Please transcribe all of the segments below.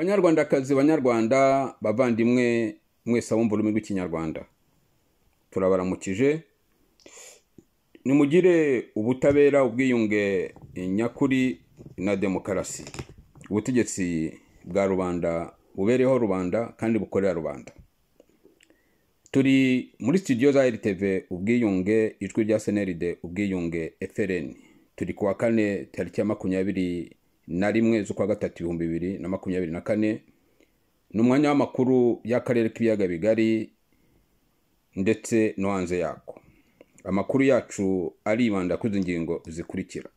Banyarwandakazi, banyarwanda, bavandimwe mwese abumva ururimi rw'ikinyarwanda, turabaramukije. Nimugire ubutabera, ubwiyunge nyakuri na demokarasi. Ubutegetsi bwa rubanda bubereho rubanda kandi bukorera rubanda. Turi muri studio za RTV ubwiyunge, ijwi rya SNLD ubwiyunge FRN. Turi kuwa kane tariki ya 21 z'ukwa gatatu 2024. N'umwanya w'amakuru y'akarere k'ibiyaga bigari ndetse no hanze yako. Amakuru yacu aribanda kuri ngingo zikurikira.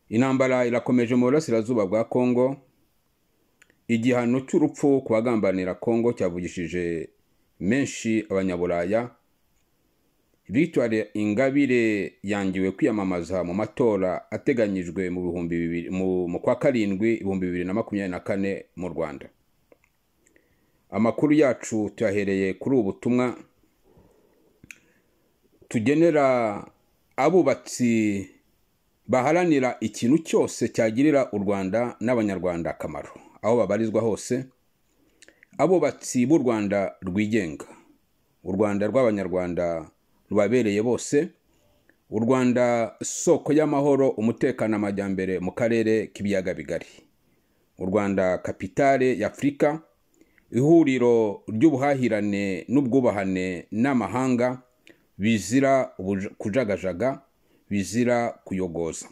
Intambara irakomeje mu burasirazuba bwa Kongo. Igihano cy'urupfu ku bagambanira Kongo cyavugishije menshi abanyaburaya. Victoire Ingabire yangiwe kwiyamamaza mu matora ateganyijwe mu kwa karindwi 2024 mu Rwanda. Amakuru yacu tuyahereye kuri ubutumwa tugenera abubatsi baharanira ikintu cyose cyagirira u Rwanda n'abanyarwanda akamaro aho babarizwa hose. Abubatsi b'u Rwanda rwigenga, u Rwanda rw'abanyarwanda rubabereye bose, u Rwanda soko y'amahoro, umutekano, amajyambere mu karere k'ibiyaga bigari, u Rwanda kapitale y'Afrika, ihuriro ry'ubuhahirane n'ubwubahane n'amahanga, bizira kujagajaga, bizira kuyogoza.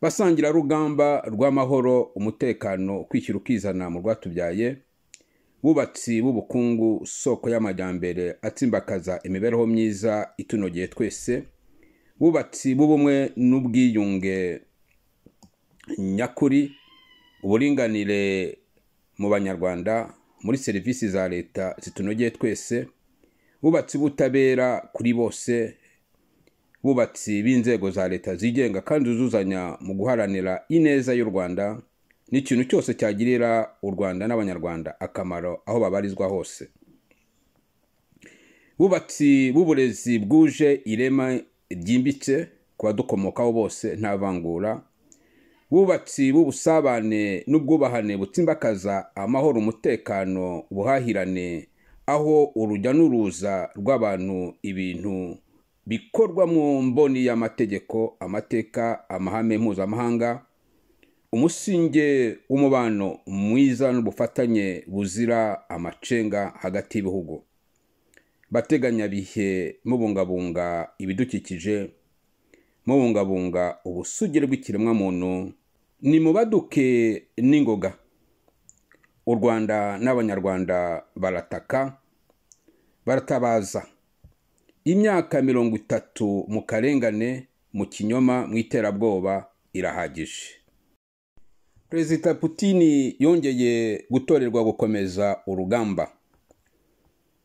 Basangira rugamba rw'amahoro, umutekano, kwishyira ukizana mu rwatubyaye, bubatsi b'ubukungu, soko y'amajyambere atsimbakaza imibereho myiza itunogeye twese, bubatsi b'ubumwe n'ubwiyunge nyakuri, uburinganire mu banyarwanda muri serivisi za leta zitunogeye twese, bubatsi butabera kuri bose, bubatsi b'inzego za leta zigenga kandi zuzuzanya mu guharanira ineza y'u Rwanda n'ikintu cyose cyagirira u Rwanda n'abanyarwanda akamaro aho babarizwa hose. Bubatsi b'uburezi bwuje irema ryimbitse ku badukomokaho bose nta vangura, bubatsi b'ubusabane n'ubwubahane butsimbakaza amahoro, umutekano, ubuhahirane, aho urujya n'uruza rw'abantu, ibintu bikorwa mu mboni y'amategeko, amateka, amahame mpuzamahanga, umusinge w'umubano mwiza n'ubufatanye buzira amacenga hagati y'ibihugu. Bateganya bihe mubungabunga ibidukikije, mubungabunga ubusugire bw'ikiremwa muntu, ni mubaduke n'ingoga. U Rwanda n'abanyarwanda barataka, baratabaza. Imyaka 30 mu karengane, mu kinyoma, mu iterabwoba irahagije. Perezida Putin yongeye gutorerwa gukomeza urugamba.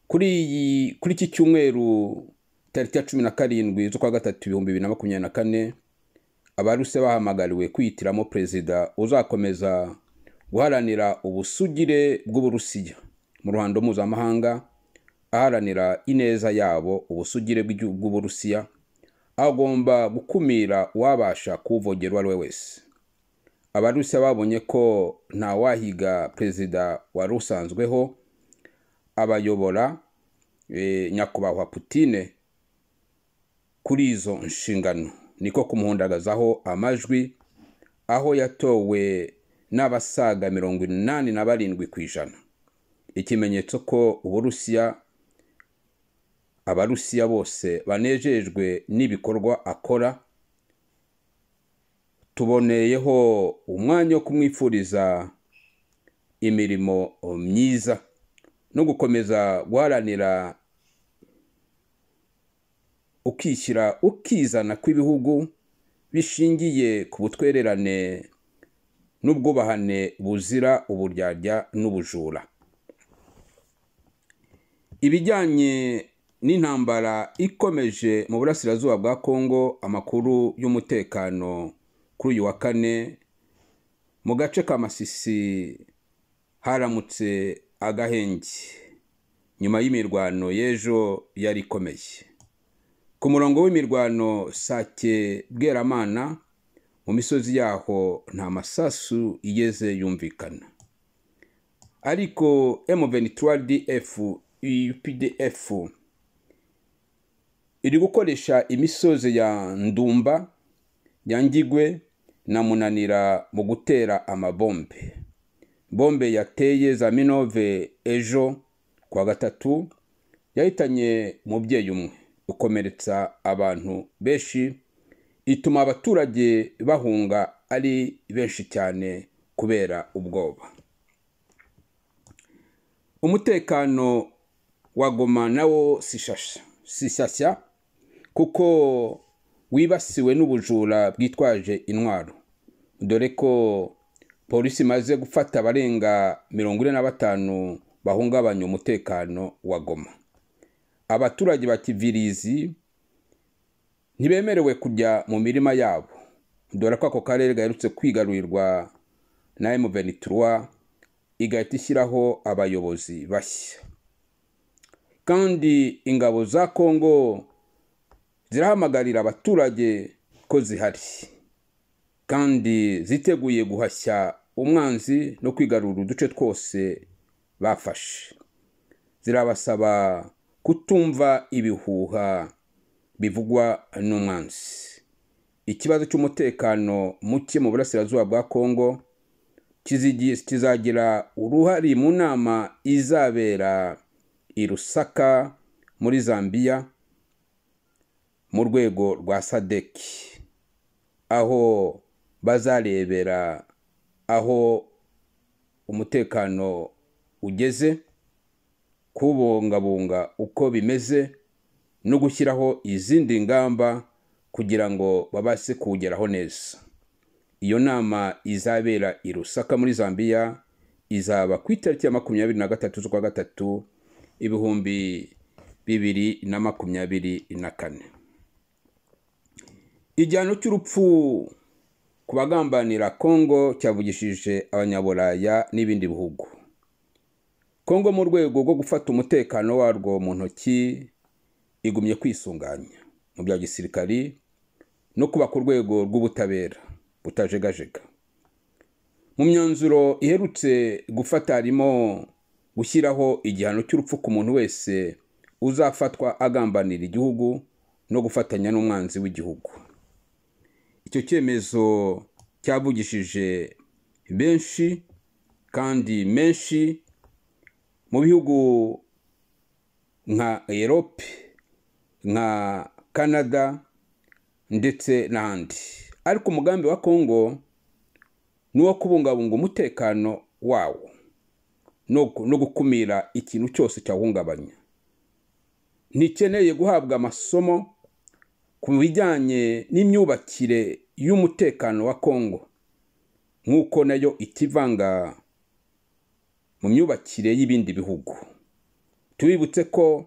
Kuri iki cyumweru tariki ya 17 z'ukwa gatatu 2024, abaruse bahamagariwe kwihitiramo perezida uzakomeza guharanira ubusugire bw'Uburusiya mu ruhando mpuzamahanga, aharanira ineza yabo. Ubusugire bw'Uburusiya agomba gukumira uwabasha kuvogera uwo ari we wese. Abarusiya babonye ko nta wahiga perezida wari usanzweho abayobora, nyakubahwa Putin, kuri izo nshingano niko kumuhundagazaho amajwi, aho yatowe n'abasaga 87%. Ikimenyetso ko Uburusiya, abarusiya bose banejejwe n'ibikorwa akora. Tuboneyeho umwanya wo kumwifuriza imirimo myiza no gukomeza guharanira ukishyira ukizana kw'ibihugu bishingiye ku butwererane n'ubwubahane buzira uburyarya n'ubujura. Ibijyanye n'intambara ikomeje mu burasirazuba bwa Kongo, amakuru y'umutekano kuri uyu wa kane mu gace ka Masisi haramutse agahenge nyuma y'imirwano y'ejo yari ikomeye. Ku murongo w'imirwano Sake Bweramana mu misozi yaho nta masasu igeze yumvikana. Ariko M23RDF UPDF iri gukoresha imisozi ya Ndumba, Nyangigwe na Munanira mu gutera amabombe. Bombe yateye za Minove ejo kwa gatatu yahitanye umubyeyi umwe, ukomeretsa abantu benshi, ituma abaturage bahunga ari benshi cyane kubera ubwoba. Umutekano wa Goma nawo sishyashya kuko wibasiwe n'ubujura bwitwaje intwaro, dore ko polisi imaze gufata abarenga 45 bahungabanya umutekano wa Goma. Abaturage ba Kivirizi ntibemerewe kujya mu mirima yabo, dore ko ako karere gaherutse kwigarurirwa na M23 igahita ishyiraho abayobozi bashya. Kandi ingabo za Kongo zirahamagarira abaturage ko zihari kandi ziteguye guhashya umwanzi no kwigarura uduce twose bafashe. Zirabasaba kutumva ibihuha bivugwa n'umwanzi. Ikibazo cy'umutekano muke mu burasirazuba bwa Kongo kizagira uruhari mu nama izabera i Lusaka muri Zambia mu rwego rwa SADC, aho bazarebera aho umutekano ugeze, kubungabunga uko bimeze no gushyiraho izindi ngamba kugira ngo babashe kugeraho neza. Iyo nama izabera i Lusaka muri Zambia izaba ku itariki ya 23 z'ukwa gatatu 2024. Igihano cy'urupfu ku bagambanira Kongo cyavugishije abanyaburaya n'ibindi bihugu. Kongo mu rwego rwo gufata umutekano warwo mu ntoki igumye kwisunganya mu bya gisirikari no kuba ku rwego rw'ubutabera butajegajega. Mu myanzuro iherutse gufata harimo gushyiraho igihano cy'urupfu ku muntu wese uzafatwa agambanira igihugu no gufatanya n'umwanzi w'igihugu. Icyo cyemezo cyavugishije benshi kandi menshi mu bihugu nka Europe, nka Canada ndetse n'ahandi. Ariko umugambi wa Kongo ni uwo kubungabunga umutekano wawo no gukumira ikintu cyose cyahungabanya. Ntikeneye guhabwa amasomo ku bijyanye n'imyubakire y'umutekano wa Kongo, nk'uko nayo itivanga mu myubakire y'ibindi bihugu. Tubibutse ko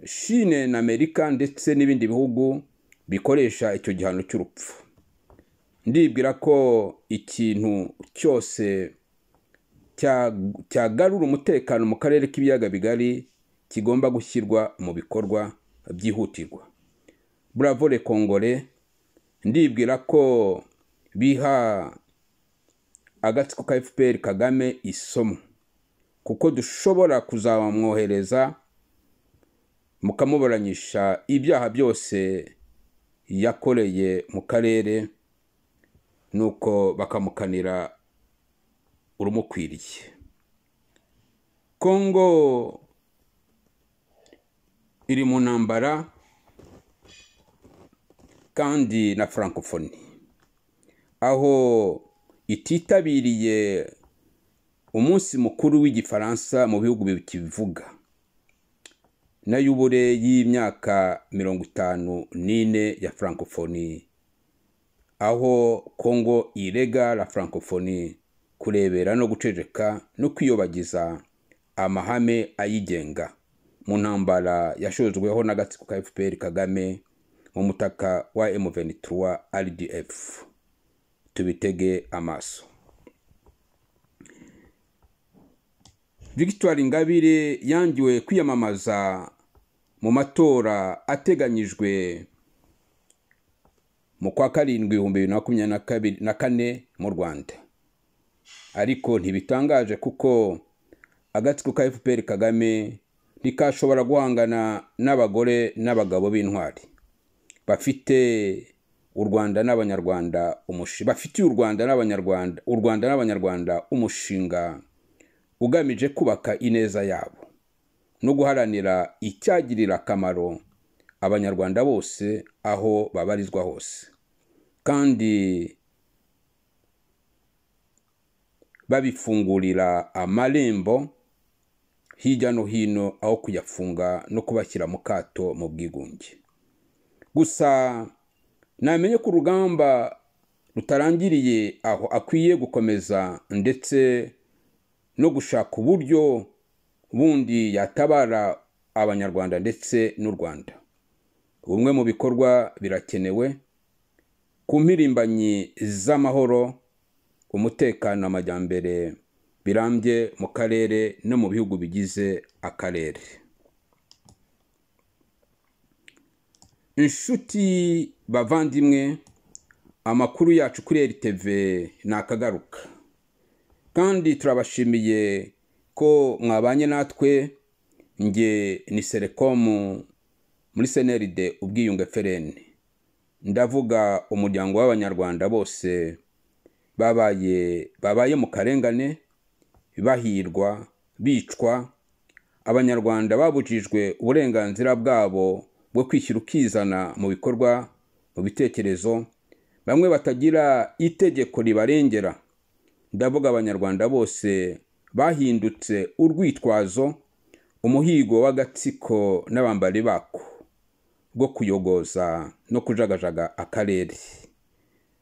Chine na Amerika ndetse n'ibindi bihugu bikoresha icyo gihano cy'urupfu. Ndibwira ko ikintu cyose cyagarura umutekano mu karere k'ibiyaga bigari kigomba gushyirwa mu bikorwa byihutirwa. Bravo les Congolais, ndibwira ko biha agatsiko ka FPR Kagame isomo, kuko dushobora kuzabamwohereza mukamuburanyisha ibyaha byose yakoreye mu karere, nuko bakamukanira urumukwiriye. Kongo iri mu ntambara kandi na francophonie, aho ititabiriye umunsi mukuru w'igifaransa mu bihugu bikivuga, na yubure y'imyaka 54 ya francophonie, aho Kongo irega la francophonie kurebera no guceceka no kwiyobagiza amahame ayigenga mu ntambara yashojweho n'agatsiko ka FPR Kagame mu mutaka wa M23 RDF. Tubitege amaso. Victoire Ingabire yangiwe kwiyamamaza mu matora ateganyijwe mu kwa karindwi 2024 mu Rwanda. Ariko ntibitangaje kuko agatsiko ka FPR Kagame ntikashobora guhangana n'abagore n'abagabo b'intwari bafite u Rwanda n'abanyarwanda bafitiye u Rwanda n'abanyarwanda umushinga ugamije kubaka ineza yabo no guharanira icyagirira akamaro abanyarwanda bose aho babarizwa hose, kandi babifungurira amarembo hirya no hino aho kuyafunga no kubashyira mu kato mu bwigunge. Gusa namenye ko urugamba rutarangiriye aho akwiye gukomeza ndetse no gushaka uburyo bundi yatabara abanyarwanda ndetse n'u Rwanda. Bumwe mu bikorwa birakenewe ku mpirimbanyi z'amahoro, umutekano, amajyambere birambye mu karere no mu bihugu bigize akarere. Inshuti bavandimwe, amakuru yacu kuri RTV nakagaruka, kandi turabashimiye ko mwabanye natwe. Nge ni Selecom muri CNRD ubwiyunge FRN, ndavuga umuryango w'abanyarwanda bose babaye mu karengane, bahirwa, bicwa, abanyarwanda babujijwe uburenganzira bwabo bwo kwishyira ukizana mu bikorwa, mu bitekerezo, bamwe batagira itegeko ribarengera. Ndavuga abanyarwanda bose bahindutse urwitwazo, umuhigo w'agatsiko n'abambari bako bwo kuyogoza no kujagajaga akarere,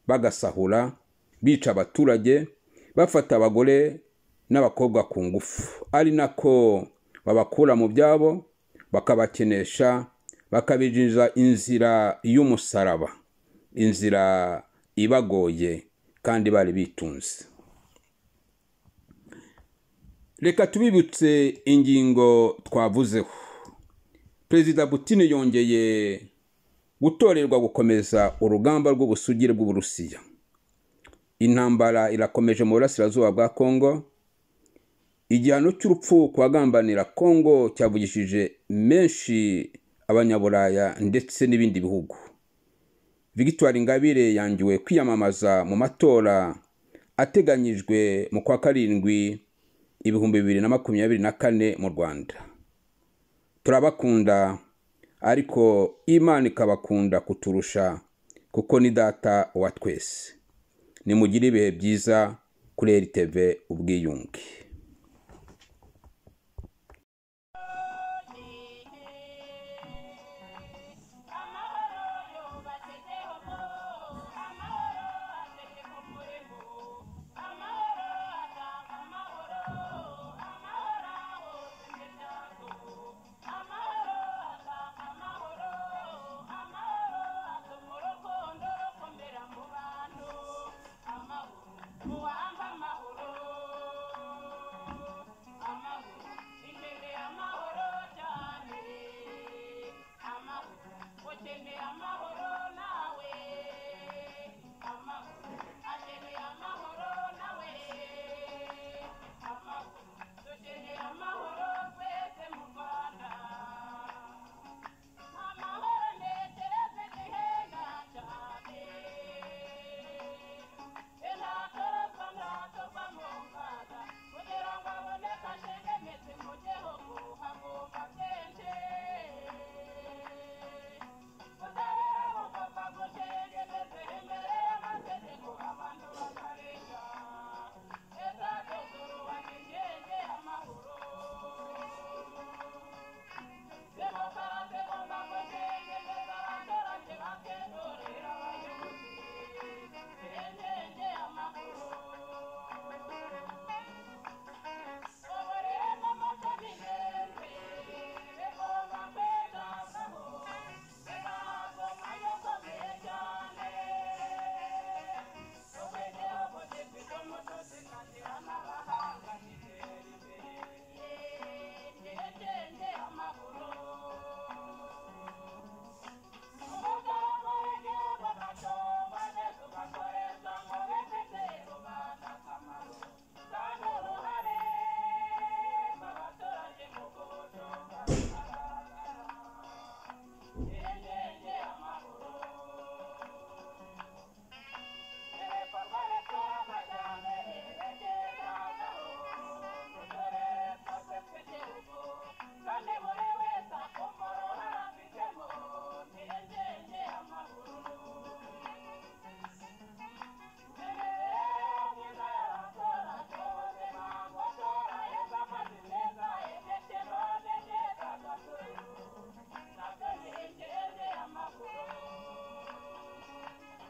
bagasahura, bica abaturage, bafata abagore n'abakobwa ku ngufu, ari nako babakura mu byabo, bakabakenesha, bakabijinja inzira y'umusaraba, inzira ibagoye kandi bari bitunze. Reka tubibutse ingingo twavuzeho. Perezida Putin yongeye gutorerwa gukomeza urugamba rw'ubusugire bw'Uburusiya. Intambara irakomeje mu burasirazuba bwa Kongo. Igihano cy'urupfu kwagambanira Kongo cyavugishije menshi abanyaburaya ndetse n'ibindi bihugu. Victoire Ingabire yangiwe kwiyamamaza mu matora ateganyijwe mu kwa karindwi 2024 mu Rwanda. Turabakunda, ariko Imana ikabakunda kuturusha kuko ni data wa twese. Nimugire ibihe byiza kuri RTV ubwiyunge.